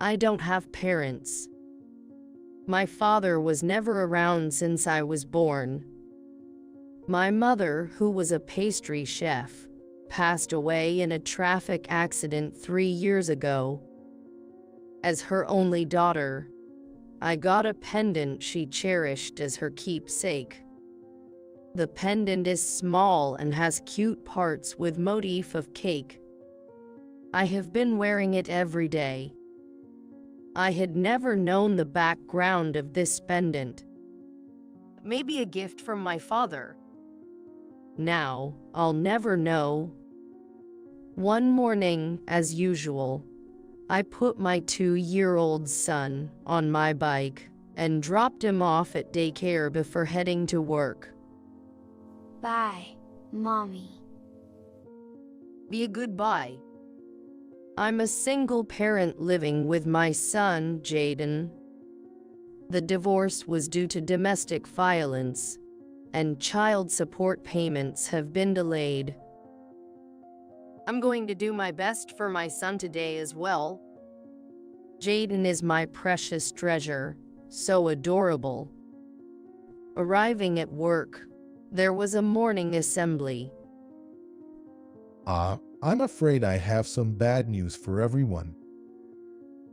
I don't have parents. My father was never around since I was born. My mother, who was a pastry chef, passed away in a traffic accident 3 years ago. As her only daughter, I got a pendant she cherished as her keepsake. The pendant is small and has cute parts with motif of cake. I have been wearing it every day. I had never known the background of this pendant. Maybe a gift from my father. Now, I'll never know. One morning, as usual, I put my 2-year-old son on my bike and dropped him off at daycare before heading to work. Bye, Mommy. Be a good bye. I'm a single parent living with my son, Jaden. The divorce was due to domestic violence, and child support payments have been delayed. I'm going to do my best for my son today as well. Jaden is my precious treasure, so adorable. Arriving at work, there was a morning assembly. I'm afraid I have some bad news for everyone.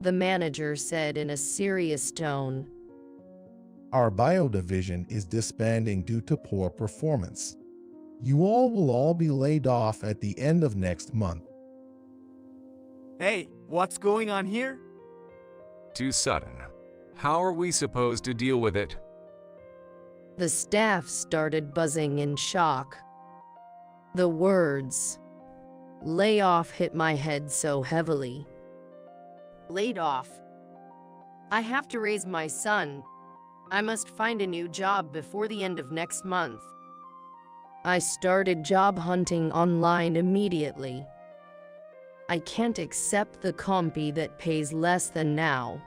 The manager said in a serious tone. Our bio division is disbanding due to poor performance. You all will all be laid off at the end of next month. Hey, what's going on here? Too sudden. How are we supposed to deal with it? The staff started buzzing in shock. The words, "lay off," hit my head so heavily. Laid off? I have to raise my son. I must find a new job before the end of next month. I started job hunting online immediately. I can't accept the compy that pays less than now.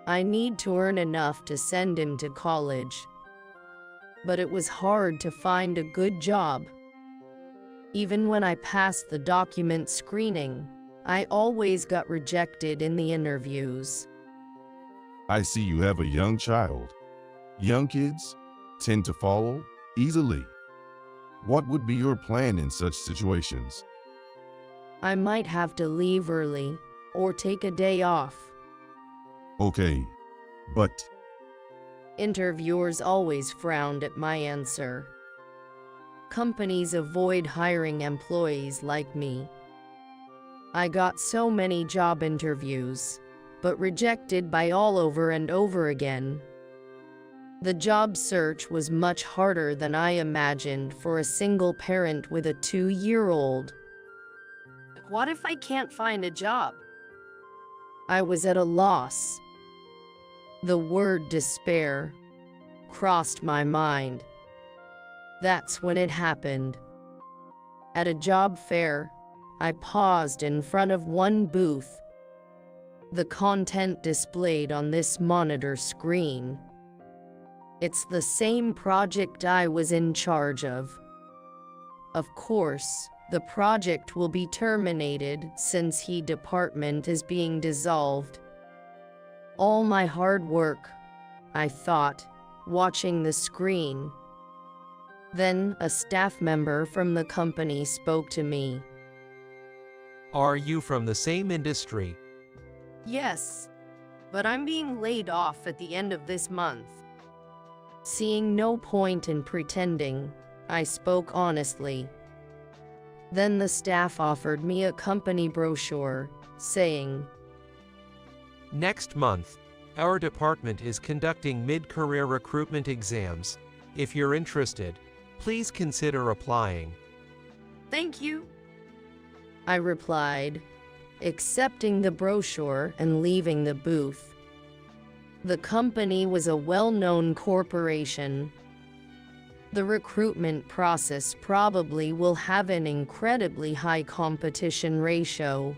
I need to earn enough to send him to college. But it was hard to find a good job. Even when I passed the document screening, I always got rejected in the interviews. I see you have a young child. Young kids tend to follow easily. What would be your plan in such situations? I might have to leave early or take a day off. Okay, but Interviewers always frowned at my answer. Companies avoid hiring employees like me. I got so many job interviews, but rejected by all over and over again. The job search was much harder than I imagined for a single parent with a 2-year-old. What if I can't find a job? I was at a loss. The word despair crossed my mind. That's when it happened. At a job fair, I paused in front of one booth. The content displayed on this monitor screen. It's the same project I was in charge of. Of course, the project will be terminated since the department is being dissolved. All my hard work, I thought, watching the screen. Then a staff member from the company spoke to me. Are you from the same industry? Yes, but I'm being laid off at the end of this month. Seeing no point in pretending, I spoke honestly. Then the staff offered me a company brochure, saying, Next month, our department is conducting mid-career recruitment exams. If you're interested, please consider applying. "Thank you," I replied, accepting the brochure and leaving the booth. The company was a well-known corporation. The recruitment process probably will have an incredibly high competition ratio.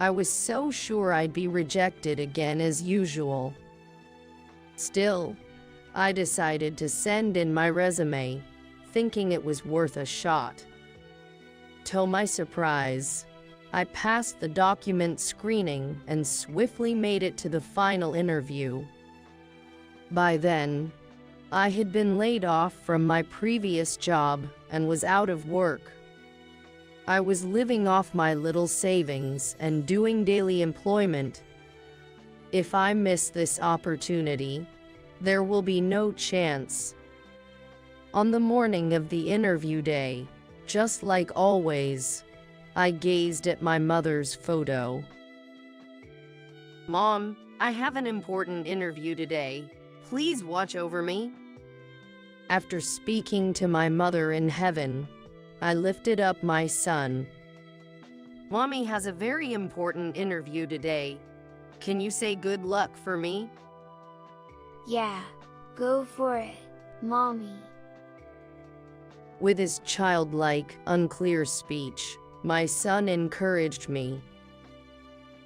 I was so sure I'd be rejected again as usual. Still, I decided to send in my resume, thinking it was worth a shot. To my surprise, I passed the document screening and swiftly made it to the final interview. By then, I had been laid off from my previous job and was out of work. I was living off my little savings and doing daily employment. If I miss this opportunity, there will be no chance. On the morning of the interview day, just like always, I gazed at my mother's photo. "Mom, I have an important interview today. Please watch over me." After speaking to my mother in heaven, I lifted up my son. "Mommy has a very important interview today. Can you say good luck for me?" Yeah, go for it, Mommy. With his childlike, unclear speech, my son encouraged me.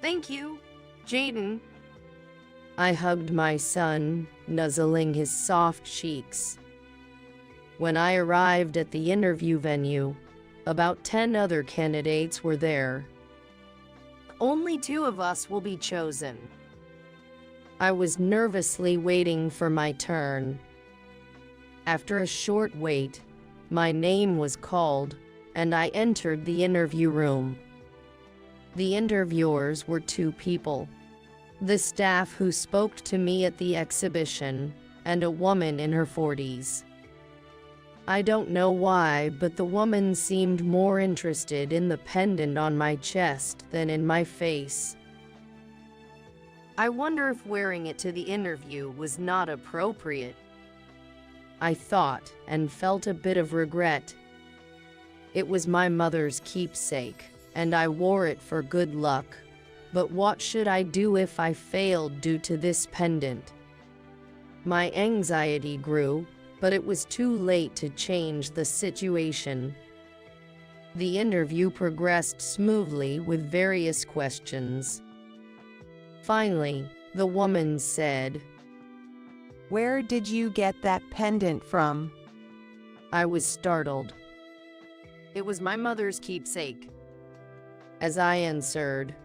"Thank you, Jaden." I hugged my son, nuzzling his soft cheeks. When I arrived at the interview venue, about 10 other candidates were there. "Only 2 of us will be chosen." I was nervously waiting for my turn. After a short wait, my name was called, and I entered the interview room. The interviewers were 2 people: the staff who spoke to me at the exhibition, and a woman in her 40s. I don't know why, but the woman seemed more interested in the pendant on my chest than in my face. I wonder if wearing it to the interview was not appropriate, I thought, and felt a bit of regret. It was my mother's keepsake, and I wore it for good luck. But what should I do if I failed due to this pendant? My anxiety grew, but it was too late to change the situation. The interview progressed smoothly with various questions. Finally, the woman said, "Where did you get that pendant from?" I was startled. "It was my mother's keepsake." As I answered,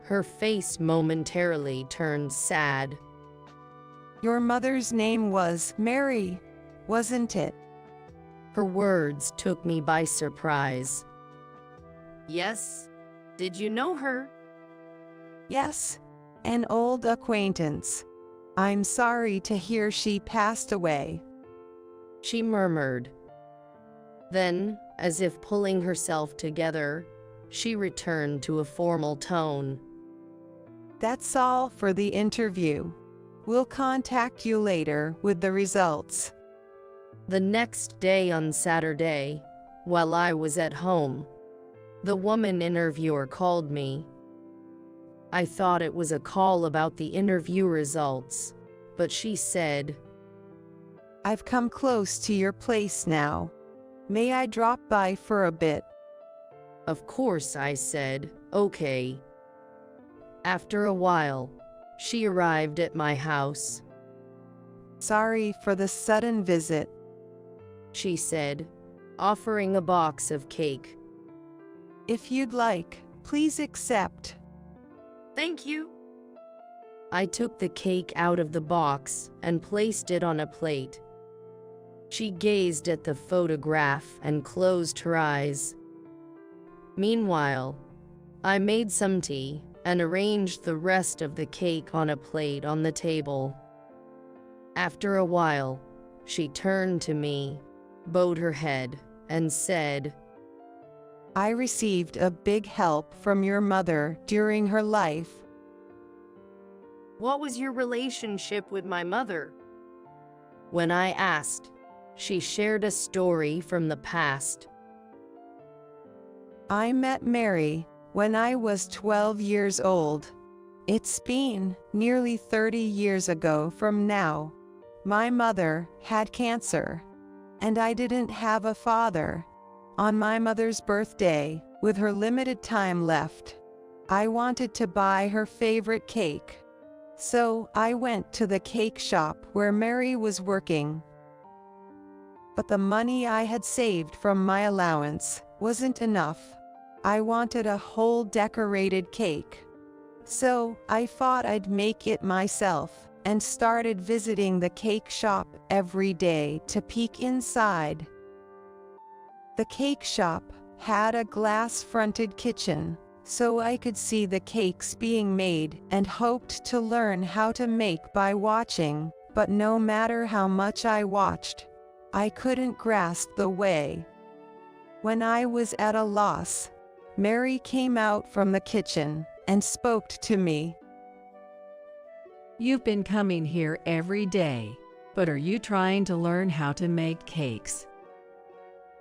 her face momentarily turned sad. "Your mother's name was Mary, wasn't it?" Her words took me by surprise. "Yes. Did you know her?" "Yes, an old acquaintance. I'm sorry to hear she passed away," she murmured. Then, as if pulling herself together, she returned to a formal tone. "That's all for the interview. We'll contact you later with the results." The next day on Saturday, while I was at home, the woman interviewer called me. I thought it was a call about the interview results, but she said, "I've come close to your place now. May I drop by for a bit?" Of course, I said, "Okay." After a while, she arrived at my house. "Sorry for the sudden visit," she said, offering a box of cake. "If you'd like, please accept." "Thank you." I took the cake out of the box and placed it on a plate. She gazed at the photograph and closed her eyes. Meanwhile, I made some tea and arranged the rest of the cake on a plate on the table. After a while, she turned to me, bowed her head, and said, "I received a big help from your mother during her life." "What was your relationship with my mother?" When I asked, she shared a story from the past. "I met Mary when I was 12 years old. It's been nearly 30 years ago from now. My mother had cancer, and I didn't have a father. On my mother's birthday, with her limited time left, I wanted to buy her favorite cake. So I went to the cake shop where Mary was working. But the money I had saved from my allowance wasn't enough. I wanted a whole decorated cake. So I thought I'd make it myself and started visiting the cake shop every day to peek inside. The cake shop had a glass-fronted kitchen, so I could see the cakes being made and hoped to learn how to make by watching, but no matter how much I watched, I couldn't grasp the way. When I was at a loss, Mary came out from the kitchen and spoke to me. You've been coming here every day, but are you trying to learn how to make cakes?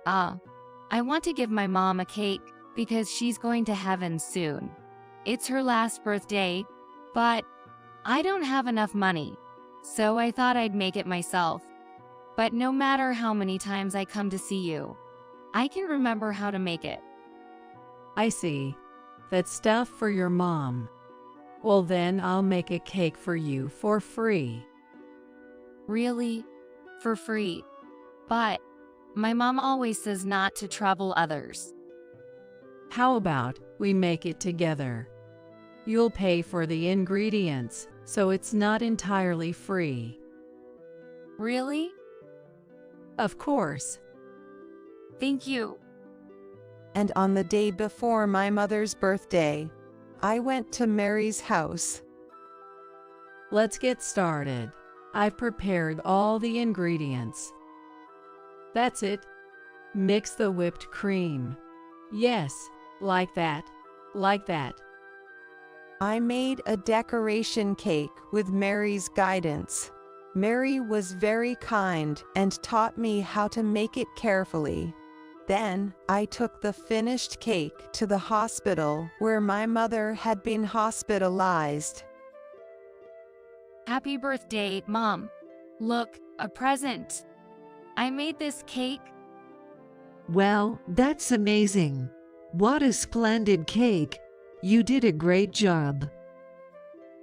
I want to give my mom a cake because she's going to heaven soon. It's her last birthday, but I don't have enough money, so I thought I'd make it myself. But no matter how many times I come to see you, I can remember how to make it. I see. That's stuff for your mom. Well, then I'll make a cake for you for free. Really? For free? But my mom always says not to trouble others. How about we make it together? You'll pay for the ingredients, so it's not entirely free. Really? Of course. Thank you. And on the day before my mother's birthday, I went to Mary's house. Let's get started. I've prepared all the ingredients. That's it. Mix the whipped cream. Yes, like that. Like that. I made a decoration cake with Mary's guidance. Mary was very kind and taught me how to make it carefully. Then, I took the finished cake to the hospital where my mother had been hospitalized. Happy birthday, Mom. Look, a present. I made this cake. Well, that's amazing. What a splendid cake. You did a great job.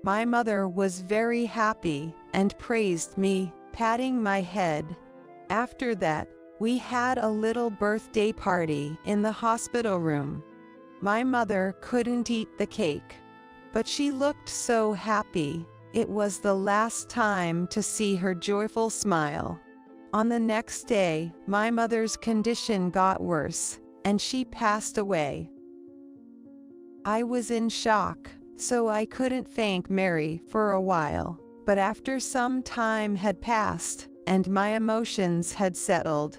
My mother was very happy and praised me, patting my head. After that, we had a little birthday party in the hospital room. My mother couldn't eat the cake, but she looked so happy. It was the last time to see her joyful smile. On the next day, my mother's condition got worse, and she passed away. I was in shock, so I couldn't thank Mary for a while, but after some time had passed, and my emotions had settled,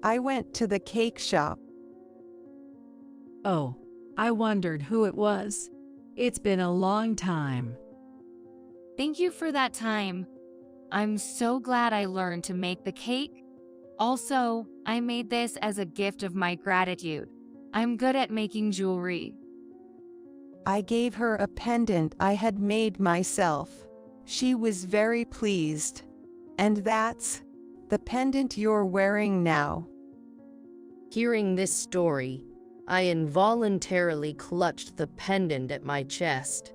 I went to the cake shop. Oh, I wondered who it was. It's been a long time. Thank you for that time. I'm so glad I learned to make the cake. Also, I made this as a gift of my gratitude. I'm good at making jewelry. I gave her a pendant I had made myself. She was very pleased. And that's the pendant you're wearing now. Hearing this story, I involuntarily clutched the pendant at my chest.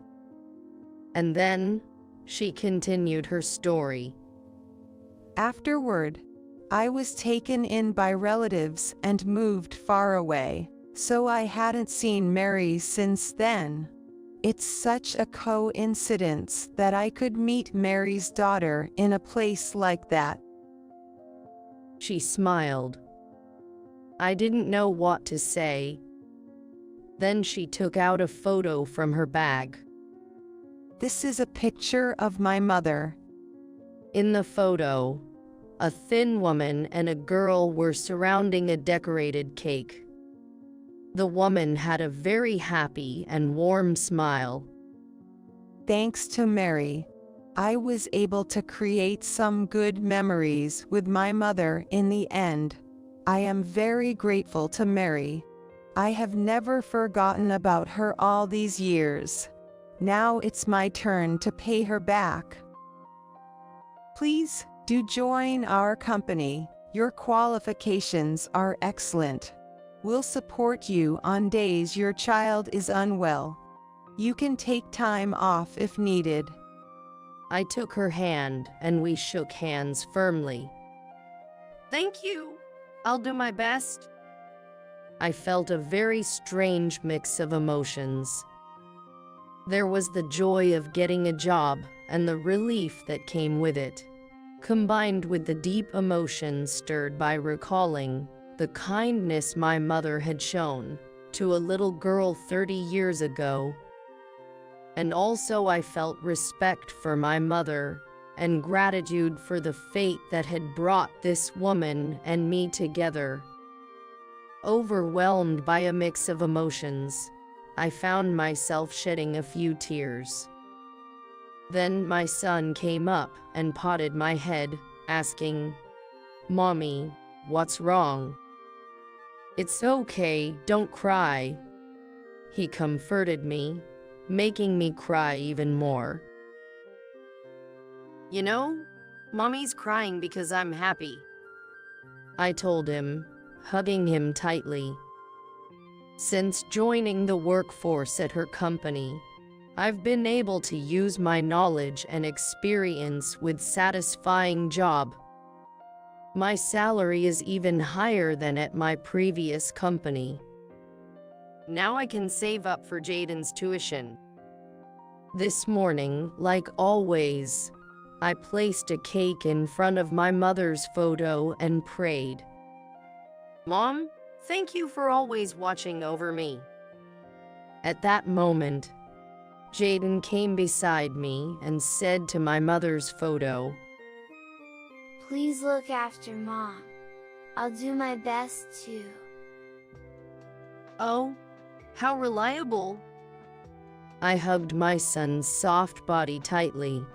And then, she continued her story. Afterward, I was taken in by relatives and moved far away, so I hadn't seen Mary since then. It's such a coincidence that I could meet Mary's daughter in a place like that. She smiled. I didn't know what to say. Then she took out a photo from her bag. This is a picture of my mother. In the photo, a thin woman and a girl were surrounding a decorated cake. The woman had a very happy and warm smile. Thanks to Mary, I was able to create some good memories with my mother in the end. I am very grateful to Mary. I have never forgotten about her all these years. Now it's my turn to pay her back. Please do join our company. Your qualifications are excellent. We'll support you on days your child is unwell. You can take time off if needed. I took her hand and we shook hands firmly. Thank you. I'll do my best. I felt a very strange mix of emotions. There was the joy of getting a job and the relief that came with it, combined with the deep emotions stirred by recalling the kindness my mother had shown to a little girl 30 years ago. And also I felt respect for my mother and gratitude for the fate that had brought this woman and me together. Overwhelmed by a mix of emotions, I found myself shedding a few tears. Then my son came up and patted my head, asking, "Mommy, what's wrong?" "It's okay, don't cry." He comforted me, making me cry even more. "You know, Mommy's crying because I'm happy," I told him, hugging him tightly. Since joining the workforce at her company, I've been able to use my knowledge and experience with satisfying job. My salary is even higher than at my previous company. Now I can save up for Jaden's tuition. This morning, like always, I placed a cake in front of my mother's photo and prayed, "Mom, thank you for always watching over me." At that moment, Jaden came beside me and said to my mother's photo, "Please look after Mom. I'll do my best too." "Oh, how reliable." I hugged my son's soft body tightly